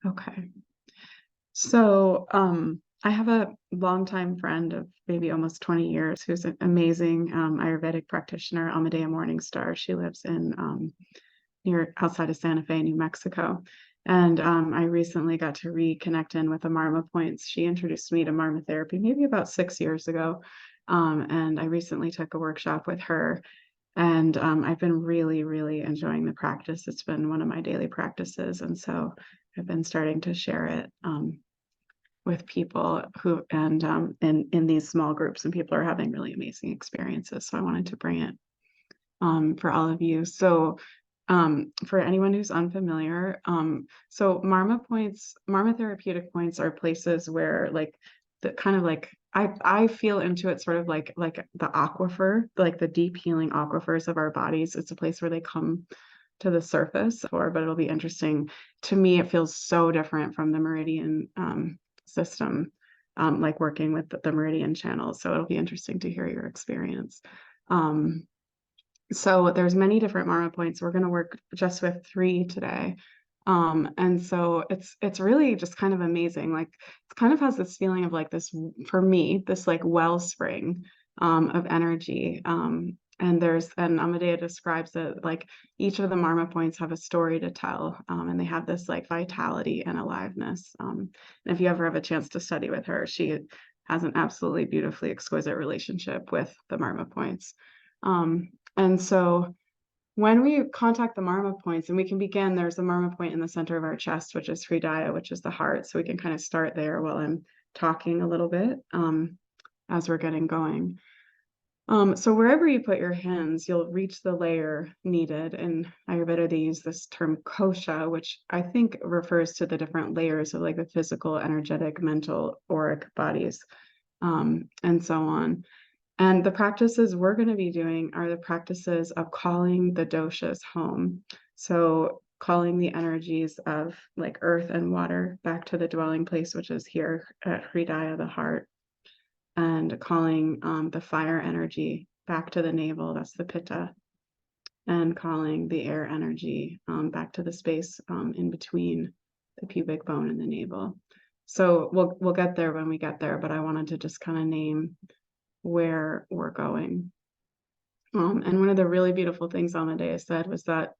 Okay. So, I have a longtime friend of maybe almost 20 years who's an amazing Ayurvedic practitioner, Amadea Morningstar. She lives in near outside of Santa Fe, New Mexico. And I recently got to reconnect in with the Marma points. She introduced me to Marma therapy maybe about 6 years ago. And I recently took a workshop with her. And I've been really, really enjoying the practice. It's been one of my daily practices. And so I've been starting to share it with people who, and in these small groups, and people are having really amazing experiences. So I wanted to bring it for all of you. So for anyone who's unfamiliar, so Marma points, Marma therapeutic points are places where like the kind of like I feel into it sort of like the aquifer, like the deep healing aquifers of our bodies. It's a place where they come to the surface for, but it'll be interesting. To me, it feels so different from the meridian system, like working with the meridian channels. So it'll be interesting to hear your experience. Um, so there's many different Marma points. We're going to work just with three today. And so it's really just kind of amazing. Like it kind of has this feeling of like this, for me, this like wellspring of energy. And Amadea describes it like each of the Marma points have a story to tell, and they have this like vitality and aliveness. And if you ever have a chance to study with her, she has an absolutely beautifully exquisite relationship with the Marma points. And so when we contact the Marma points, and we can begin, there's a Marma point in the center of our chest, which is Hridaya, which is the heart. So we can kind of start there while I'm talking a little bit as we're getting going. So wherever you put your hands, you'll reach the layer needed. In Ayurveda, they use this term kosha, which I think refers to the different layers of like the physical, energetic, mental, auric bodies, and so on. And the practices we're going to be doing are the practices of calling the doshas home. So calling the energies of like earth and water back to the dwelling place, which is here at Hridaya, the heart, and calling the fire energy back to the navel, that's the pitta, and calling the air energy back to the space in between the pubic bone and the navel. So we'll get there when we get there, but I wanted to just kind of name where we're going. And one of the really beautiful things Amadeus said was that,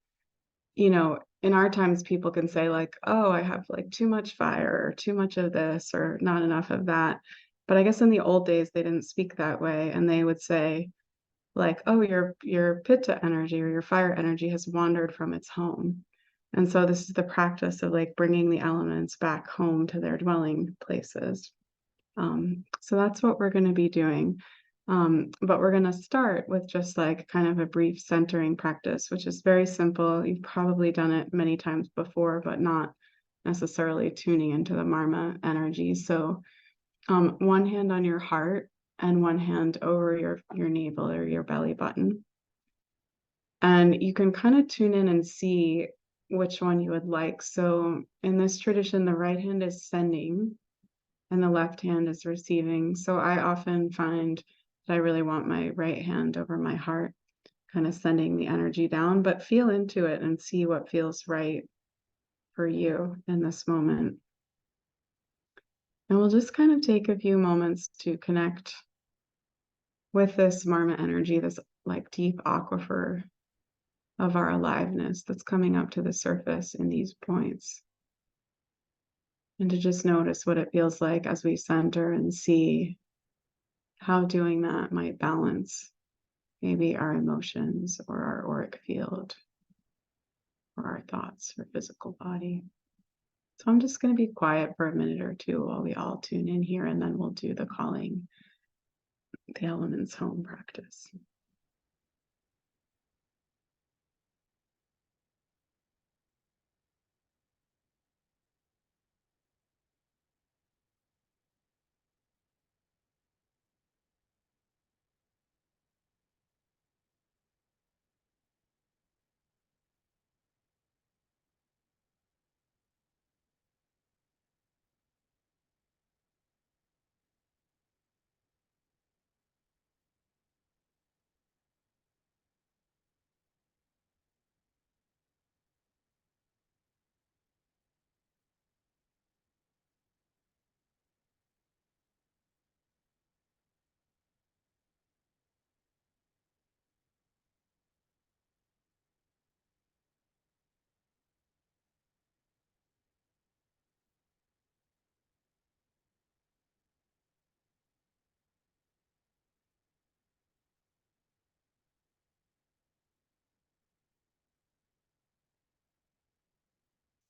in our times, people can say, like, oh, I have like too much fire or too much of this or not enough of that. But I guess in the old days, they didn't speak that way. And they would say, like, oh, your pitta energy or your fire energy has wandered from its home. And so this is the practice of like bringing the elements back home to their dwelling places. So that's what we're going to be doing. But we're going to start with just like kind of a brief centering practice, which is very simple. You've probably done it many times before, but not necessarily tuning into the Marma energy. So one hand on your heart and one hand over your navel or your belly button. And you can kind of tune in and see which one you would like. So in this tradition, the right hand is sending and the left hand is receiving. So I often find that I really want my right hand over my heart, kind of sending the energy down, but feel into it and see what feels right for you in this moment. And we'll just kind of take a few moments to connect with this Marma energy, this like deep aquifer of our aliveness that's coming up to the surface in these points. And to just notice what it feels like as we center and see how doing that might balance maybe our emotions or our auric field or our thoughts or physical body. So I'm just going to be quiet for a minute or two while we all tune in here, and then we'll do the calling the elements home practice.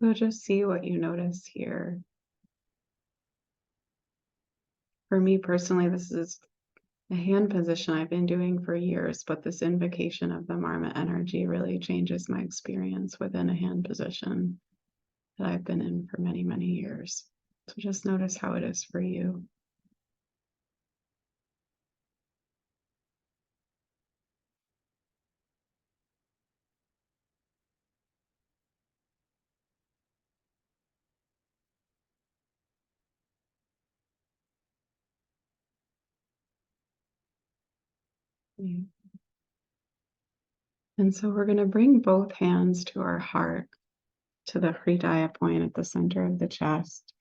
So just see what you notice here. For me personally, this is a hand position I've been doing for years, but this invocation of the Marma energy really changes my experience within a hand position that I've been in for many, many years. So just notice how it is for you. And so we're going to bring both hands to our heart, to the Hridaya point at the center of the chest.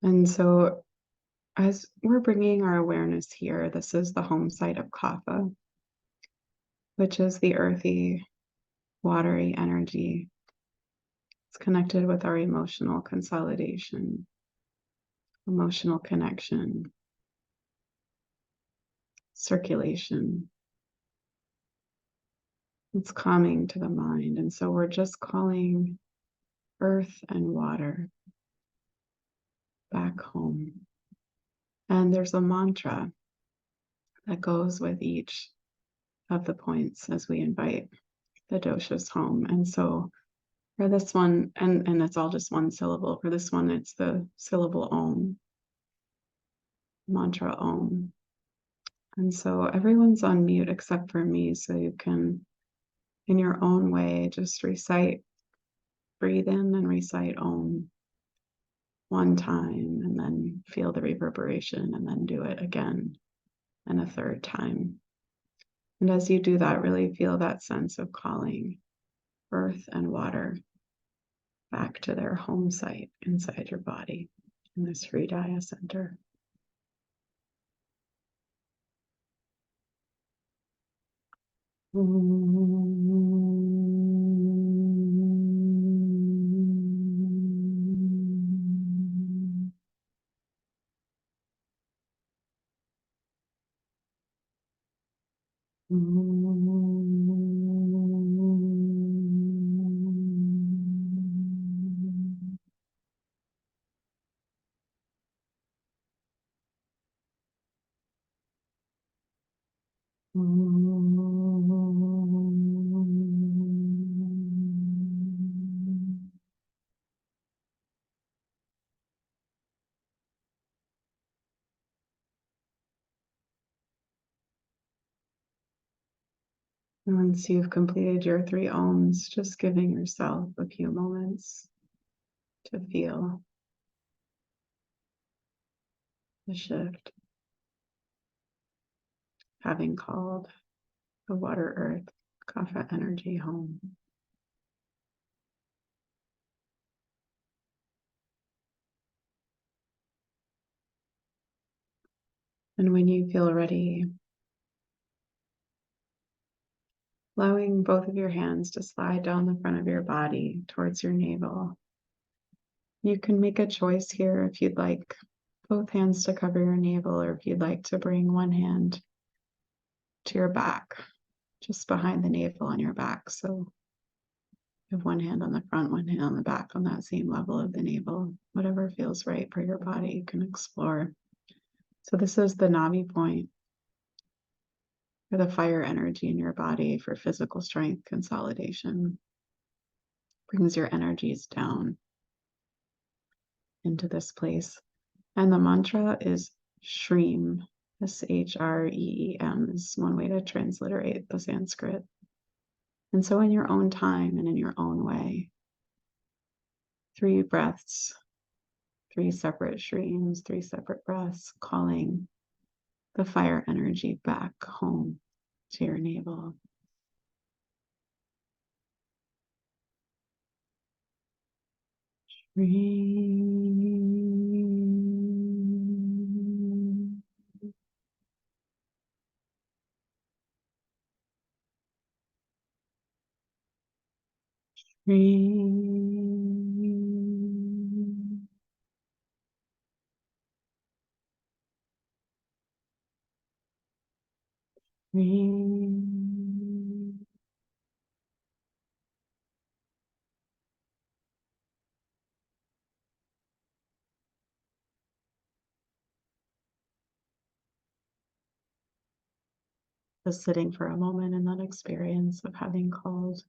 And so as we're bringing our awareness here, this is the home site of Kapha, which is the earthy, watery energy. It's connected with our emotional consolidation, emotional connection, circulation. It's calming to the mind. And so we're just calling earth and water back home. And there's a mantra that goes with each of the points as we invite the doshas home. And so for this one, and it's all just one syllable. For this one, it's the syllable Om, mantra Om. And so everyone's on mute except for me, so you can, in your own way, just recite, breathe in and recite Om one time, and then feel the reverberation, and then do it again and a third time. And as you do that, really feel that sense of calling earth and water back to their home site inside your body in this Hridaya center. Once you've completed your 3 Oms, just giving yourself a few moments to feel the shift, having called the water earth Kapha energy home. And when you feel ready, allowing both of your hands to slide down the front of your body towards your navel. You can make a choice here if you'd like both hands to cover your navel, or if you'd like to bring one hand to your back, just behind the navel on your back. So you have one hand on the front, one hand on the back on that same level of the navel. Whatever feels right for your body, you can explore. So this is the Navi point, for the fire energy in your body, for physical strength consolidation. Brings your energies down into this place. And the mantra is Shreem. Shreem is one way to transliterate the Sanskrit. And so in your own time and in your own way, 3 breaths, 3 separate Shreems, 3 separate breaths, calling the fire energy back home to your navel. Shreem. Shreem. Shreem. Just sitting for a moment in that experience of having called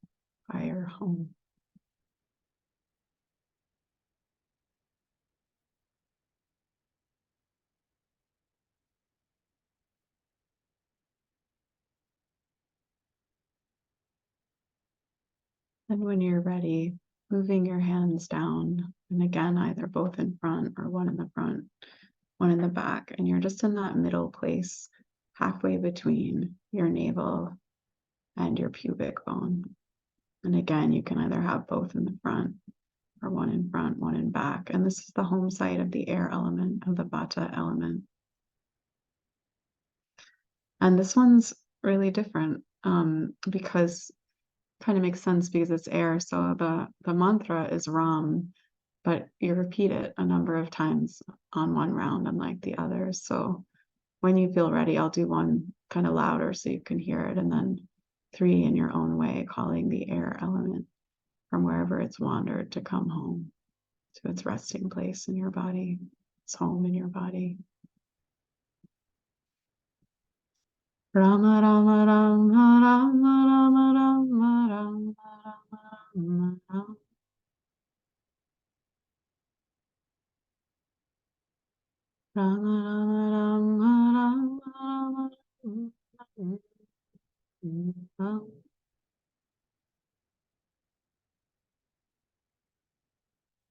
fire home. And when you're ready, moving your hands down, and again, either both in front or one in the front, one in the back, and you're just in that middle place, halfway between your navel and your pubic bone. And again, you can either have both in the front or one in front, one in back. And this is the home site of the air element, of the Vata element. And this one's really different because kind of makes sense because it's air. So the mantra is Ram, but you repeat it a number of times on one round, unlike the others. So when you feel ready, I'll do one kind of louder so you can hear it, and then three in your own way, calling the air element from wherever it's wandered to come home to its resting place in your body, its home in your body. Rama Rama Rama Rama Rama Rama Rama Rama Rama. Rama Rama Rama Rama Rama Rama.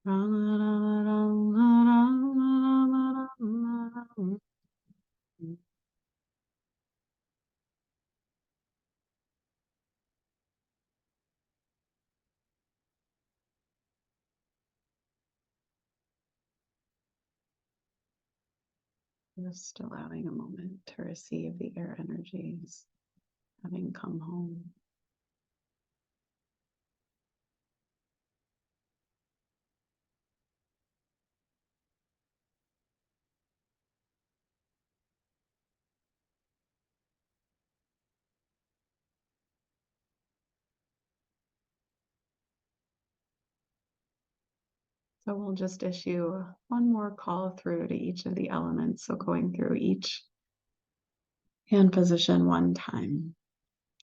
Rama Rama Rama Rama Rama Rama. Just allowing a moment to receive the air energies, having come home. So we'll just issue one more call through to each of the elements. So going through each hand position one time.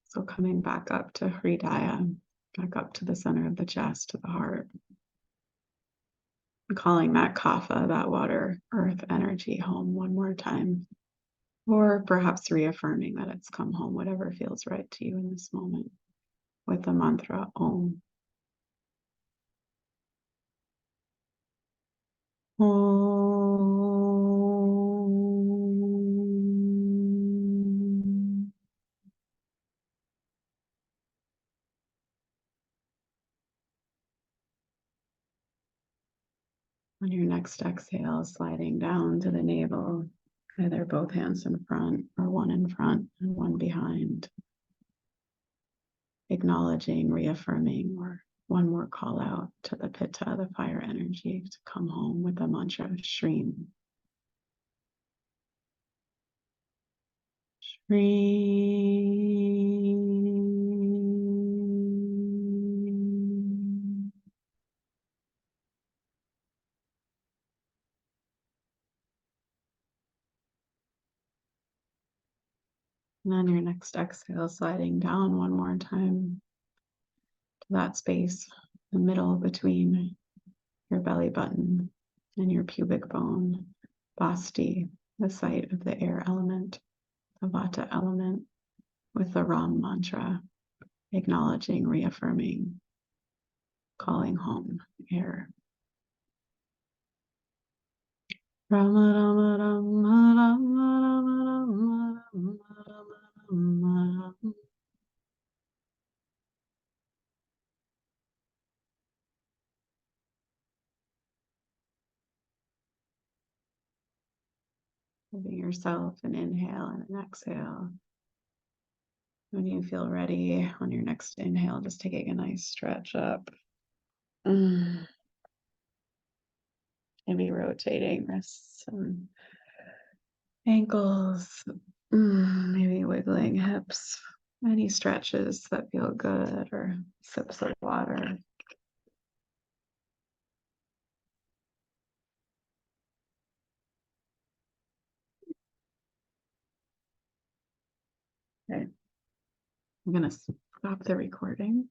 So coming back up to Hridaya, back up to the center of the chest, to the heart. Calling that kapha, that water, earth energy home one more time. Or perhaps reaffirming that it's come home, whatever feels right to you in this moment, with the mantra Om. Om. On your next exhale, sliding down to the navel, either both hands in front or one in front and one behind. Acknowledging, reaffirming, or one more call out to the pitta, the fire energy, to come home with the mantra Shreem. Shreem. And on your next exhale, sliding down one more time to that space, the middle between your belly button and your pubic bone, Basti, the site of the air element, the Vata element, with the Ram mantra, acknowledging, reaffirming, calling home air. Rama Rama Rama Rama Rama Rama Rama Rama Rama. Giving yourself an inhale and an exhale. When you feel ready, on your next inhale, just taking a nice stretch up. Maybe rotating wrists and ankles. Maybe wiggling hips. Any stretches that feel good, or sips of water. Okay. I'm gonna stop the recording.